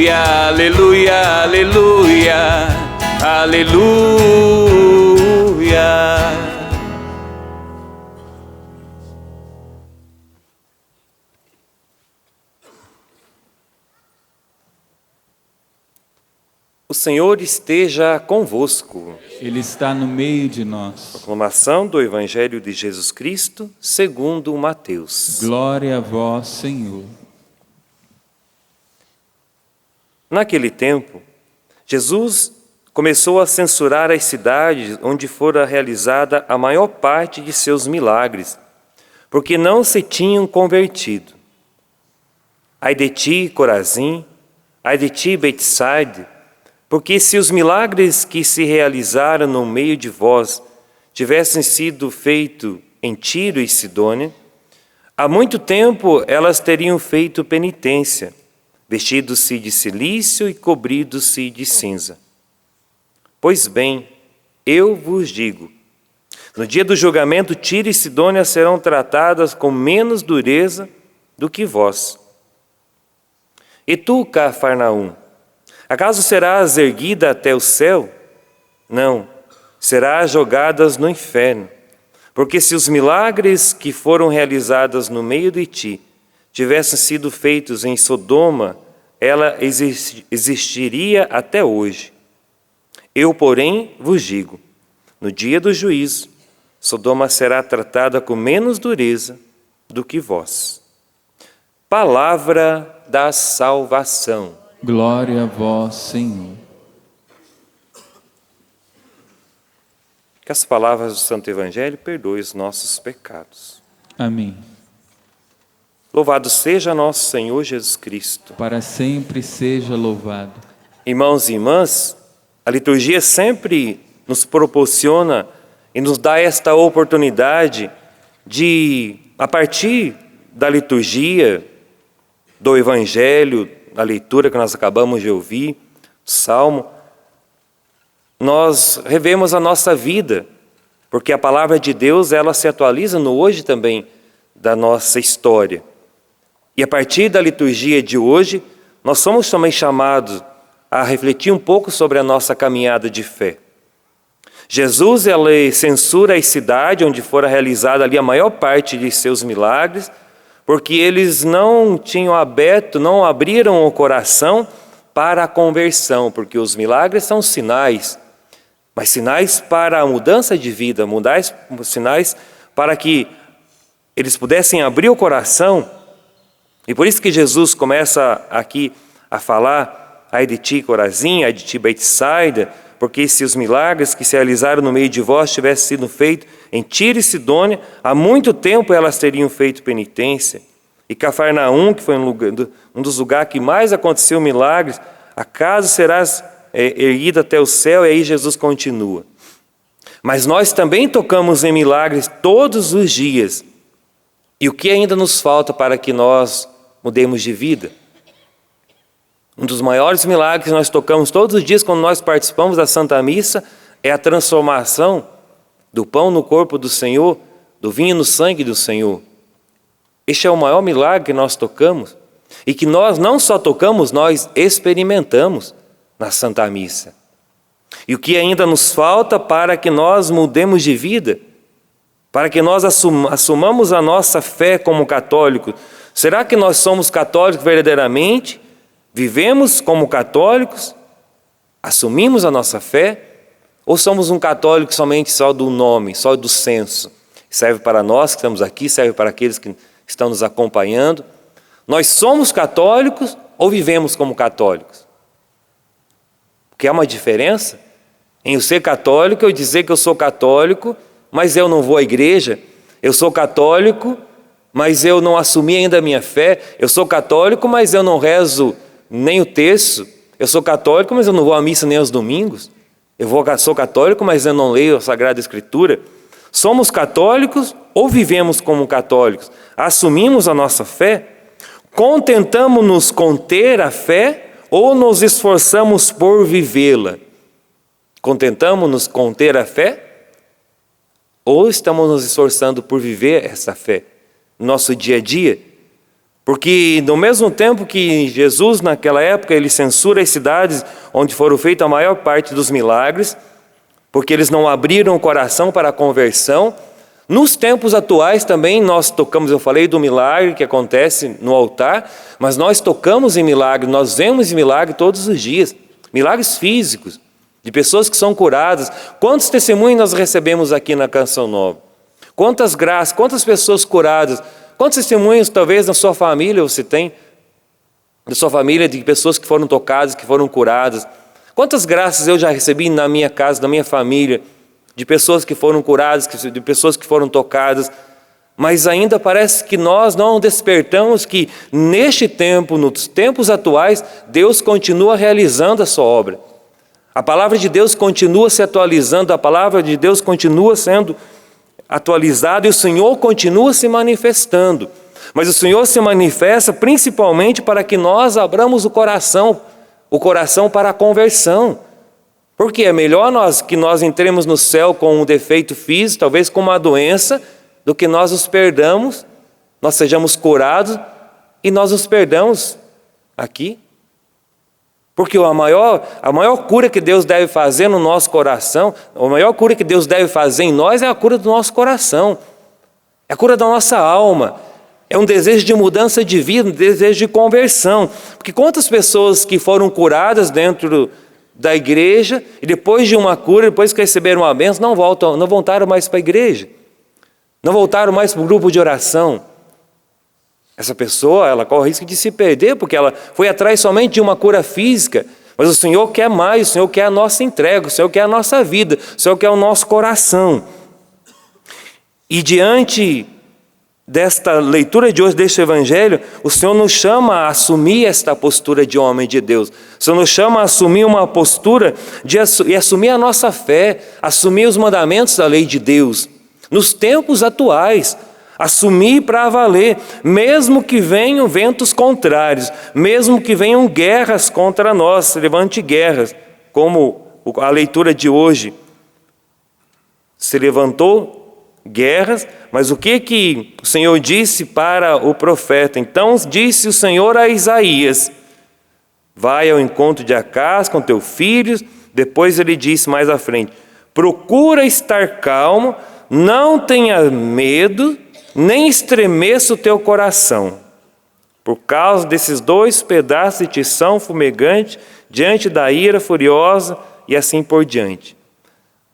aleluia, aleluia, aleluia, aleluia. O Senhor esteja convosco. Ele está no meio de nós. Proclamação do Evangelho de Jesus Cristo, segundo Mateus. Glória a vós, Senhor. Naquele tempo, Jesus começou a censurar as cidades onde fora realizada a maior parte de seus milagres, porque não se tinham convertido. Ai de ti, Corazim, ai de ti, Betsaida, porque se os milagres que se realizaram no meio de vós tivessem sido feitos em Tiro e Sidônia, há muito tempo elas teriam feito penitência, vestidos-se de cilício e cobridos-se de cinza. Pois bem, eu vos digo, no dia do julgamento, Tiro e Sidônia serão tratadas com menos dureza do que vós. E tu, Cafarnaum, acaso serás erguida até o céu? Não, serás jogadas no inferno. Porque se os milagres que foram realizados no meio de ti tivessem sido feitos em Sodoma, ela existiria até hoje. Eu, porém, vos digo, no dia do juízo, Sodoma será tratada com menos dureza do que vós. Palavra da salvação. Glória a vós, Senhor. Que as palavras do Santo Evangelho perdoem os nossos pecados. Amém. Louvado seja nosso Senhor Jesus Cristo. Para sempre seja louvado. Irmãos e irmãs, a liturgia sempre nos proporciona e nos dá esta oportunidade de, a partir da liturgia, do Evangelho, da leitura que nós acabamos de ouvir, do Salmo, nós revemos a nossa vida, porque a palavra de Deus ela se atualiza no hoje também da nossa história. E a partir da liturgia de hoje, nós somos também chamados a refletir um pouco sobre a nossa caminhada de fé. Jesus ele censura a cidade onde fora realizada ali a maior parte de seus milagres, porque eles não tinham aberto, não abriram o coração para a conversão, porque os milagres são sinais, mas sinais para a mudança de vida, sinais para que eles pudessem abrir o coração. E por isso que Jesus começa aqui a falar, ai de ti, Corazim, ai de ti, Betsaida, porque se os milagres que se realizaram no meio de vós tivessem sido feitos em Tiro e Sidônia, há muito tempo elas teriam feito penitência. E Cafarnaum, que foi um dos lugares que mais aconteceu milagres, acaso serás erguida até o céu? E aí Jesus continua. Mas nós também tocamos em milagres todos os dias. E o que ainda nos falta para que nós mudemos de vida? Um dos maiores milagres que nós tocamos todos os dias quando nós participamos da Santa Missa é a transformação do pão no corpo do Senhor, do vinho no sangue do Senhor. Este é o maior milagre que nós tocamos e que nós não só tocamos, nós experimentamos na Santa Missa. E o que ainda nos falta para que nós mudemos de vida, para que nós assumamos a nossa fé como católicos? Será que nós somos católicos verdadeiramente? Vivemos como católicos? Assumimos a nossa fé? Ou somos um católico somente só do nome, só do senso? Serve para nós que estamos aqui, serve para aqueles que estão nos acompanhando. Nós somos católicos ou vivemos como católicos? Porque há uma diferença em eu ser católico, eu dizer que eu sou católico, mas eu não vou à igreja. Eu sou católico, mas eu não assumi ainda a minha fé. Eu sou católico, mas eu não rezo nem o terço. Eu sou católico, mas eu não vou à missa nem aos domingos. Sou católico, mas eu não leio a Sagrada Escritura. Somos católicos ou vivemos como católicos? Assumimos a nossa fé? Contentamos-nos com ter a fé ou nos esforçamos por vivê-la? Contentamos-nos com ter a fé? Ou estamos nos esforçando por viver essa fé no nosso dia a dia? Porque no mesmo tempo que Jesus, naquela época, ele censura as cidades onde foram feitas a maior parte dos milagres, porque eles não abriram o coração para a conversão, nos tempos atuais também nós tocamos, eu falei do milagre que acontece no altar, mas nós tocamos em milagre, nós vemos em milagre todos os dias, milagres físicos, de pessoas que são curadas. Quantos testemunhos nós recebemos aqui na Canção Nova? Quantas graças, quantas pessoas curadas, quantos testemunhos talvez na sua família você tem, da sua família, de pessoas que foram tocadas, que foram curadas. Quantas graças eu já recebi na minha casa, na minha família, de pessoas que foram curadas, de pessoas que foram tocadas, mas ainda parece que nós não despertamos que neste tempo, nos tempos atuais, Deus continua realizando a sua obra. A palavra de Deus continua se atualizando, a palavra de Deus continua sendo atualizada e o Senhor continua se manifestando. Mas o Senhor se manifesta principalmente para que nós abramos o coração para a conversão. Porque é melhor que nós entremos no céu com um defeito físico, talvez com uma doença, do que nós nos perdamos, nós sejamos curados e nós nos perdamos aqui. Porque a maior cura que Deus deve fazer no nosso coração, a maior cura que Deus deve fazer em nós é a cura do nosso coração, é a cura da nossa alma, é um desejo de mudança de vida, um desejo de conversão. Porque quantas pessoas que foram curadas dentro da igreja e depois de uma cura, depois que receberam uma bênção, não voltaram mais para a igreja, não voltaram mais para o grupo de oração. Essa pessoa, ela corre o risco de se perder, porque ela foi atrás somente de uma cura física, mas o Senhor quer mais, o Senhor quer a nossa entrega, o Senhor quer a nossa vida, o Senhor quer o nosso coração. E diante desta leitura de hoje, deste evangelho, o Senhor nos chama a assumir esta postura de homem de Deus. O Senhor nos chama a assumir uma postura e assumir a nossa fé, assumir os mandamentos da lei de Deus, nos tempos atuais. Assumir para valer, mesmo que venham ventos contrários, mesmo que venham guerras contra nós, se levante guerras, como a leitura de hoje. Se levantou guerras, mas o que o Senhor disse para o profeta? Então disse o Senhor a Isaías: vai ao encontro de Acás com teu filho. Depois ele disse mais à frente: procura estar calmo, não tenha medo, nem estremeça o teu coração, por causa desses 2 pedaços de tição fumegante, diante da ira furiosa e assim por diante.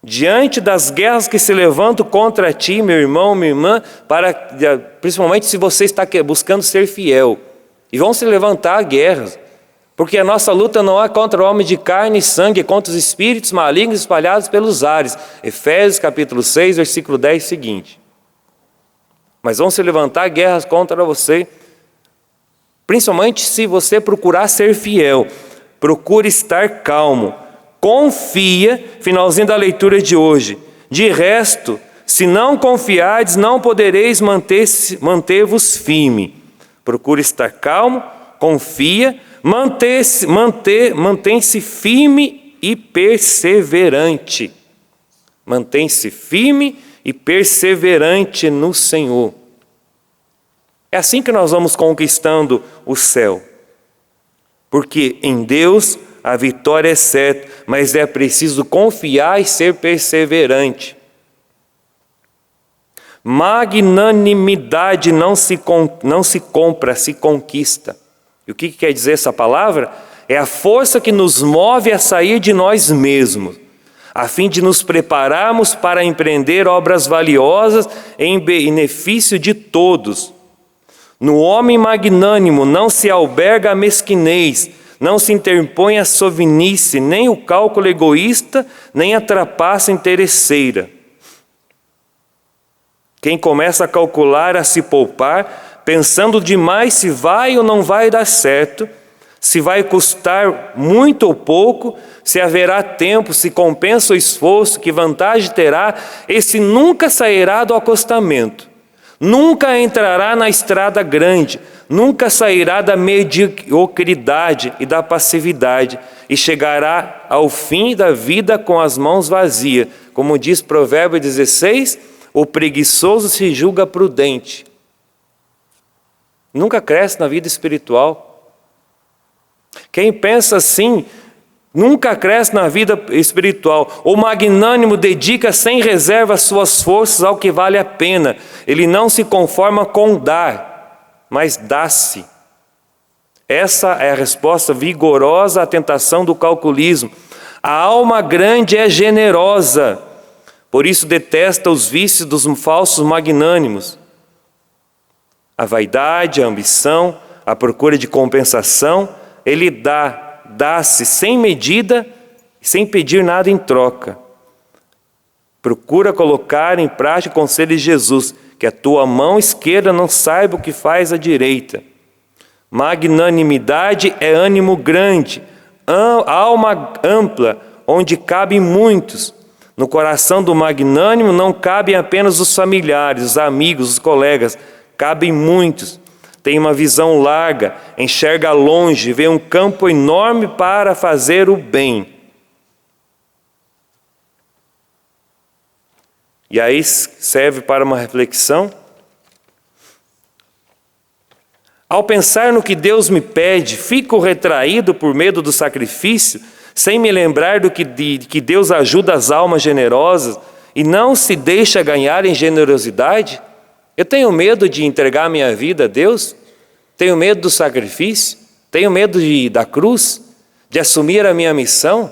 Diante das guerras que se levantam contra ti, meu irmão, minha irmã, principalmente se você está buscando ser fiel, e vão se levantar guerras, porque a nossa luta não é contra o homem de carne e sangue, é contra os espíritos malignos espalhados pelos ares. Efésios capítulo 6, versículo 10 seguinte. Mas vão se levantar guerras contra você, principalmente se você procurar ser fiel. Procure estar calmo, confia, finalzinho da leitura de hoje. De resto, se não confiardes, não podereis manter-vos firme. Procure estar calmo, confia, mantém-se firme e perseverante. Mantém-se firme e perseverante no Senhor. É assim que nós vamos conquistando o céu. Porque em Deus a vitória é certa, mas é preciso confiar e ser perseverante. Magnanimidade não se compra, se conquista. E o que quer dizer essa palavra? É a força que nos move a sair de nós mesmos, a fim de nos prepararmos para empreender obras valiosas em benefício de todos. No homem magnânimo não se alberga a mesquinez, não se interpõe a sovinice, nem o cálculo egoísta, nem a trapaça interesseira. Quem começa a calcular, a se poupar, pensando demais se vai ou não vai dar certo, se vai custar muito ou pouco, se haverá tempo, se compensa o esforço, que vantagem terá, esse nunca sairá do acostamento, nunca entrará na estrada grande, nunca sairá da mediocridade e da passividade e chegará ao fim da vida com as mãos vazias. Como diz Provérbios 16, o preguiçoso se julga prudente. nunca cresce na vida espiritual. Quem pensa assim, nunca cresce na vida espiritual. O magnânimo dedica sem reserva suas forças ao que vale a pena. Ele não se conforma com dar, mas dá-se. Essa é a resposta vigorosa à tentação do calculismo. A alma grande é generosa, por isso detesta os vícios dos falsos magnânimos. A vaidade, a ambição, a procura de compensação, ele dá-se sem medida, sem pedir nada em troca. Procura colocar em prática o conselho de Jesus, que a tua mão esquerda não saiba o que faz a direita. Magnanimidade é ânimo grande, alma ampla, onde cabem muitos. No coração do magnânimo não cabem apenas os familiares, os amigos, os colegas, cabem muitos. Tem uma visão larga, enxerga longe, vê um campo enorme para fazer o bem. E aí serve para uma reflexão. Ao pensar no que Deus me pede, fico retraído por medo do sacrifício, sem me lembrar que Deus ajuda as almas generosas e não se deixa ganhar em generosidade? Eu tenho medo de entregar minha vida a Deus? Tenho medo do sacrifício? Tenho medo da cruz? De assumir a minha missão?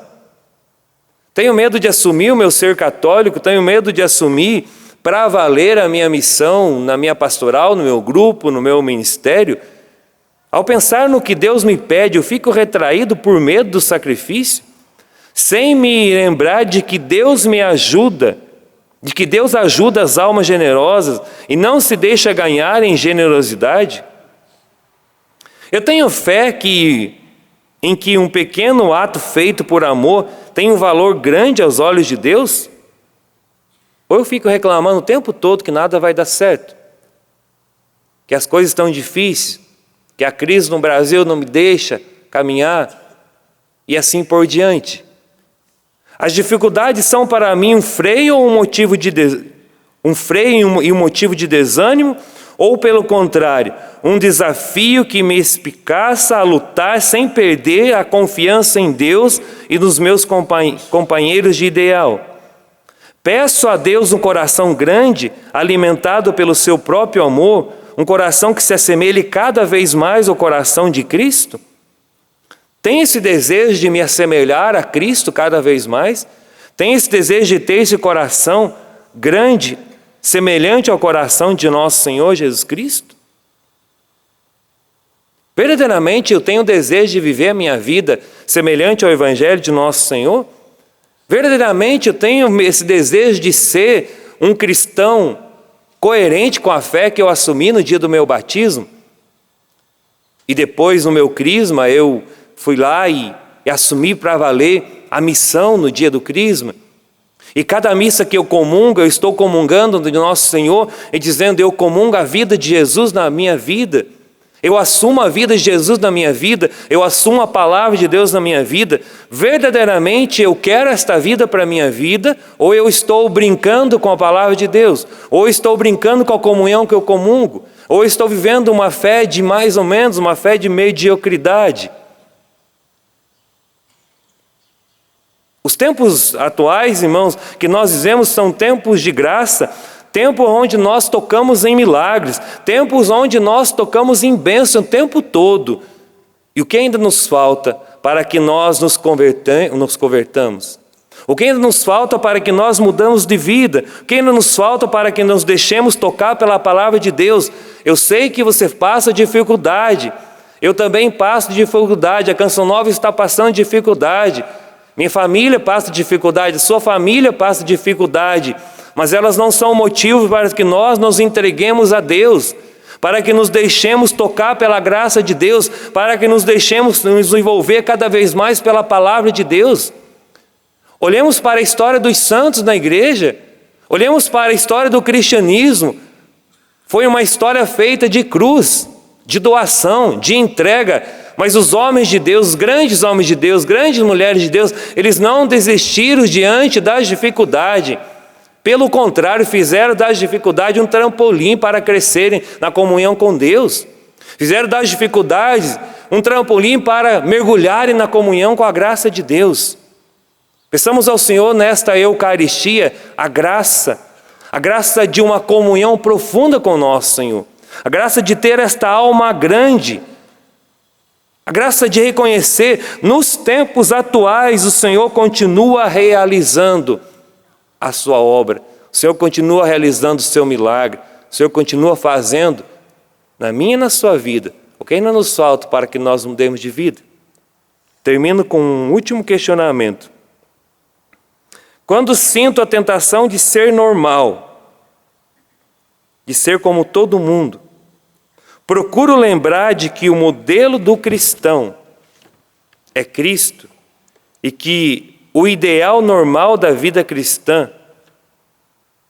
Tenho medo de assumir o meu ser católico? Tenho medo de assumir para valer a minha missão na minha pastoral, no meu grupo, no meu ministério? Ao pensar no que Deus me pede, eu fico retraído por medo do sacrifício, sem me lembrar de que Deus me ajuda, de que Deus ajuda as almas generosas e não se deixa ganhar em generosidade. Eu tenho fé em que um pequeno ato feito por amor tem um valor grande aos olhos de Deus? Ou eu fico reclamando o tempo todo que nada vai dar certo, que as coisas estão difíceis, que a crise no Brasil não me deixa caminhar, e assim por diante. As dificuldades são para mim um freio ou um motivo e um motivo de desânimo, ou pelo contrário, um desafio que me espicaça a lutar sem perder a confiança em Deus e nos meus companheiros de ideal. Peço a Deus um coração grande, alimentado pelo seu próprio amor, um coração que se assemelhe cada vez mais ao coração de Cristo? Tem esse desejo de me assemelhar a Cristo cada vez mais? Tem esse desejo de ter esse coração grande, semelhante ao coração de nosso Senhor Jesus Cristo? Verdadeiramente eu tenho o desejo de viver a minha vida semelhante ao Evangelho de nosso Senhor? Verdadeiramente eu tenho esse desejo de ser um cristão coerente com a fé que eu assumi no dia do meu batismo? E depois no meu crisma eu fui lá e assumi para valer a missão no dia do crisma? E cada missa que eu comungo, eu estou comungando do nosso Senhor e dizendo: eu comungo a vida de Jesus na minha vida. Eu assumo a vida de Jesus na minha vida, eu assumo a palavra de Deus na minha vida. Verdadeiramente eu quero esta vida para a minha vida, ou eu estou brincando com a palavra de Deus, ou estou brincando com a comunhão que eu comungo, ou estou vivendo uma fé de mais ou menos, uma fé de mediocridade. Os tempos atuais, irmãos, que nós vivemos são tempos de graça, tempos onde nós tocamos em milagres, tempos onde nós tocamos em bênção o tempo todo. E o que ainda nos falta para que nós nos convertamos? O que ainda nos falta para que nós mudamos de vida? O que ainda nos falta para que nos deixemos tocar pela palavra de Deus? Eu sei que você passa dificuldade, eu também passo dificuldade, a Canção Nova está passando dificuldade, minha família passa dificuldade, sua família passa dificuldade, mas elas não são motivo para que nós nos entreguemos a Deus, para que nos deixemos tocar pela graça de Deus, para que nos deixemos nos envolver cada vez mais pela palavra de Deus. Olhemos para a história dos santos na igreja, olhemos para a história do cristianismo. Foi uma história feita de cruz, de doação, de entrega, mas os homens de Deus, os grandes homens de Deus, grandes mulheres de Deus, eles não desistiram diante das dificuldades. Pelo contrário, fizeram das dificuldades um trampolim para crescerem na comunhão com Deus. Fizeram das dificuldades um trampolim para mergulharem na comunhão com a graça de Deus. Peçamos ao Senhor nesta Eucaristia a graça de uma comunhão profunda com o nosso Senhor, a graça de ter esta alma grande, a graça de reconhecer, nos tempos atuais, o Senhor continua realizando a sua obra, o Senhor continua realizando o seu milagre, o Senhor continua fazendo na minha e na sua vida o que ainda nos falta para que nós mudemos de vida. Termino com um último questionamento. Quando sinto a tentação de ser normal, de ser como todo mundo, procuro lembrar de que o modelo do cristão é Cristo e que o ideal normal da vida cristã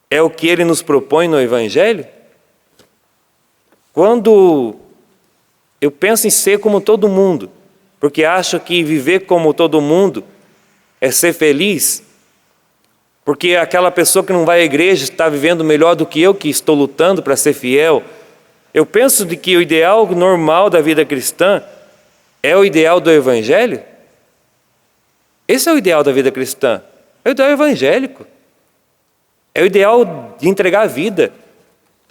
é o que Ele nos propõe no Evangelho? Quando eu penso em ser como todo mundo, porque acho que viver como todo mundo é ser feliz, porque aquela pessoa que não vai à igreja está vivendo melhor do que eu, que estou lutando para ser fiel. Eu penso de que o ideal normal da vida cristã é o ideal do Evangelho? Esse é o ideal da vida cristã, é o ideal evangélico. É o ideal de entregar a vida,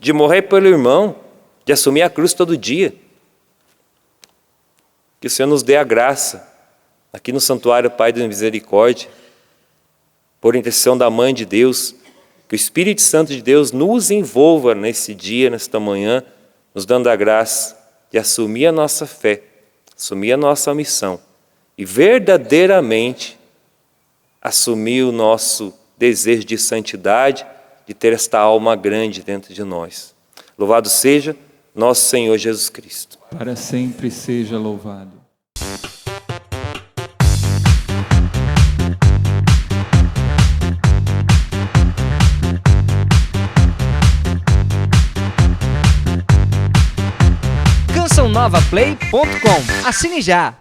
de morrer pelo irmão, de assumir a cruz todo dia. Que o Senhor nos dê a graça, aqui no Santuário Pai da Misericórdia, por intercessão da Mãe de Deus, que o Espírito Santo de Deus nos envolva nesse dia, nesta manhã, nos dando a graça de assumir a nossa fé, assumir a nossa missão e verdadeiramente assumir o nosso desejo de santidade, de ter esta alma grande dentro de nós. Louvado seja nosso Senhor Jesus Cristo. Para sempre seja louvado. CançãoNovaPlay.com. Assine já!